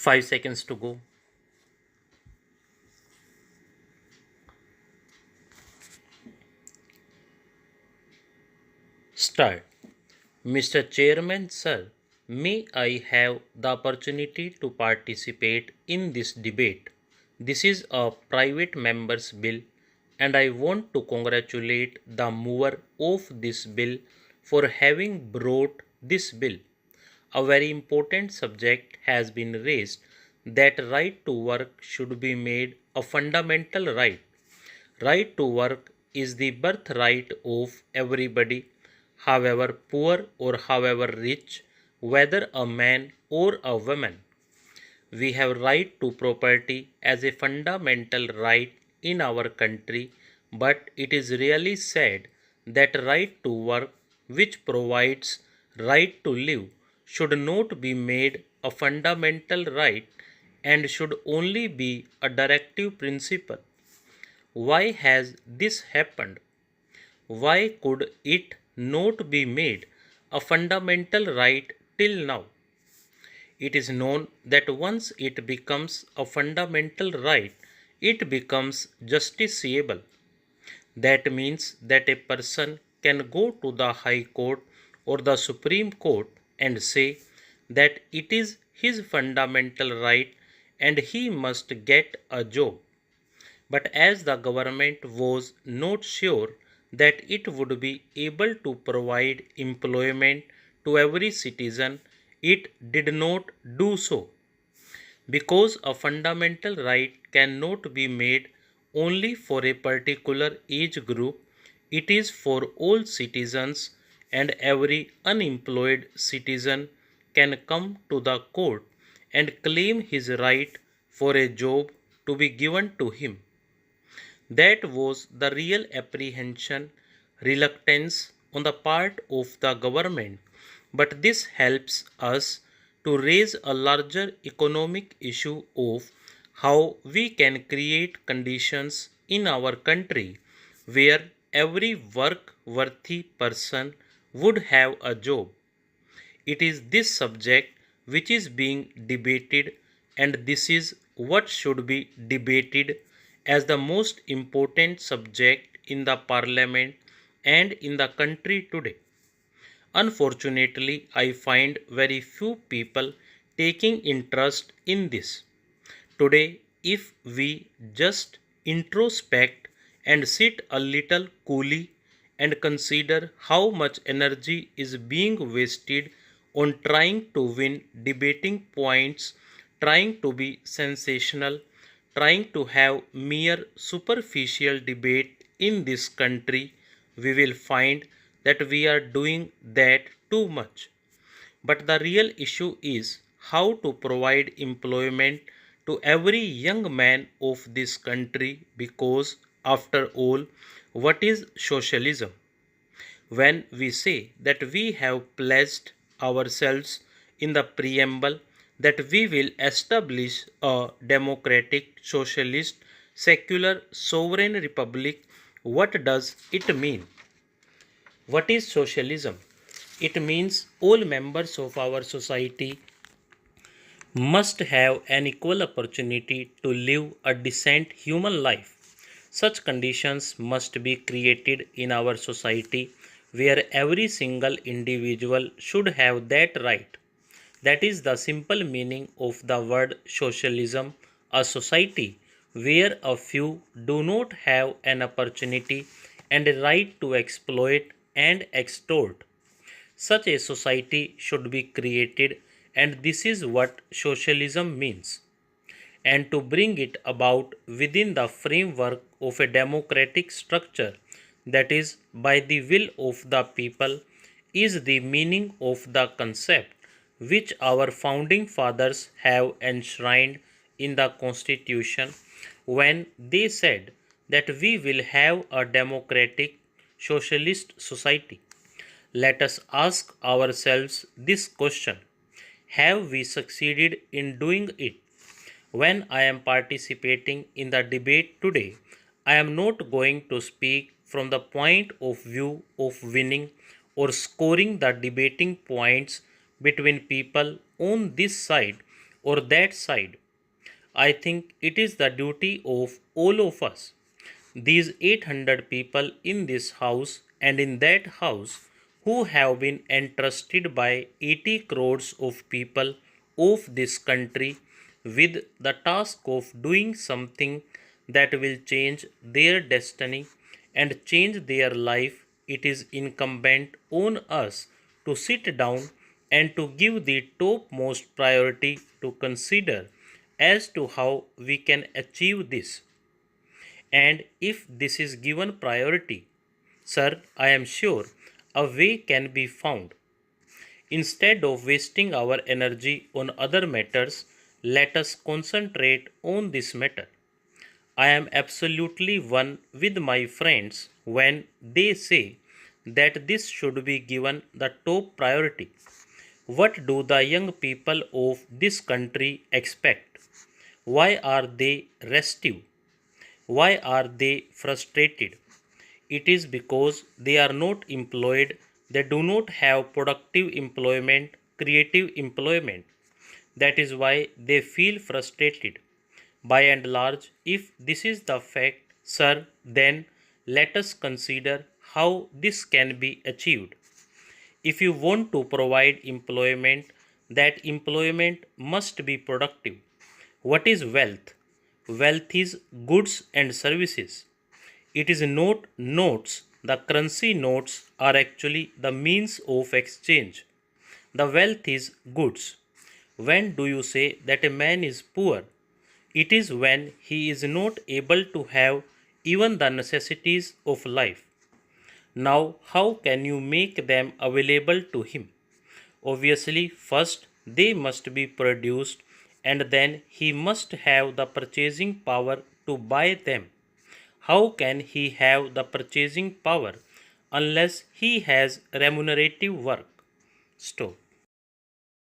5 seconds to go. Start. Mr. Chairman, sir, may I have the opportunity to participate in this debate? This is a private member's bill, and I want to congratulate the mover of this bill for having brought this bill. A very important subject has been raised that right to work should be made a fundamental right. Right to work is the birthright of everybody, however poor or however rich, whether a man or a woman. We have right to property as a fundamental right in our country, but it is really sad that right to work, which provides right to live, should not be made a fundamental right and should only be a directive principle. Why has this happened? Why could it not be made a fundamental right till now? It is known that once it becomes a fundamental right, it becomes justiciable. That means that a person can go to the High Court or the Supreme Court and say that it is his fundamental right and he must get a job. But as the government was not sure that it would be able to provide employment to every citizen, it did not do so. Because a fundamental right cannot be made only for a particular age group, it is for all citizens, and every unemployed citizen can come to the court and claim his right for a job to be given to him. That was the real apprehension, reluctance on the part of the government, but this helps us to raise a larger economic issue of how we can create conditions in our country where every work-worthy person would have a job. It is this subject which is being debated, and this is what should be debated as the most important subject in the parliament and in the country today. Unfortunately, I find very few people taking interest in this. Today, if we just introspect and sit a little coolly and consider how much energy is being wasted on trying to win debating points, trying to be sensational, trying to have mere superficial debate in this country, we will find that we are doing that too much. But the real issue is how to provide employment to every young man of this country, because, after all, what is socialism? When we say that we have pledged ourselves in the preamble that we will establish a democratic, socialist, secular, sovereign republic, what does it mean? What is socialism? It means all members of our society must have an equal opportunity to live a decent human life. Such conditions must be created in our society where every single individual should have that right. That is the simple meaning of the word socialism, a society where a few do not have an opportunity and a right to exploit and extort. Such a society should be created, and this is what socialism means. And to bring it about within the framework of a democratic structure, that is, by the will of the people, is the meaning of the concept which our founding fathers have enshrined in the Constitution when they said that we will have a democratic socialist society. Let us ask ourselves this question: have we succeeded in doing it? When I am participating in the debate today, I am not going to speak from the point of view of winning or scoring the debating points between people on this side or that side. I think it is the duty of all of us, these 800 people in this house and in that house, who have been entrusted by 80 crores of people of this country with the task of doing something that will change their destiny and change their life. It is incumbent on us to sit down and to give the topmost priority to consider as to how we can achieve this. And if this is given priority, sir, I am sure a way can be found. Instead of wasting our energy on other matters, let us concentrate on this matter. I am absolutely one with my friends when they say that this should be given the top priority. What do the young people of this country expect? Why are they restive? Why are they frustrated? It is because they are not employed, they do not have productive employment, creative employment. That is why they feel frustrated. By and large, if this is the fact, sir, then let us consider how this can be achieved. If you want to provide employment, that employment must be productive. What is wealth? Wealth is goods and services. It is not notes. The currency notes are actually the means of exchange. The wealth is goods. When do you say that a man is poor? It is when he is not able to have even the necessities of life. Now, how can you make them available to him? Obviously, first they must be produced and then he must have the purchasing power to buy them. How can he have the purchasing power unless he has remunerative work? Stop.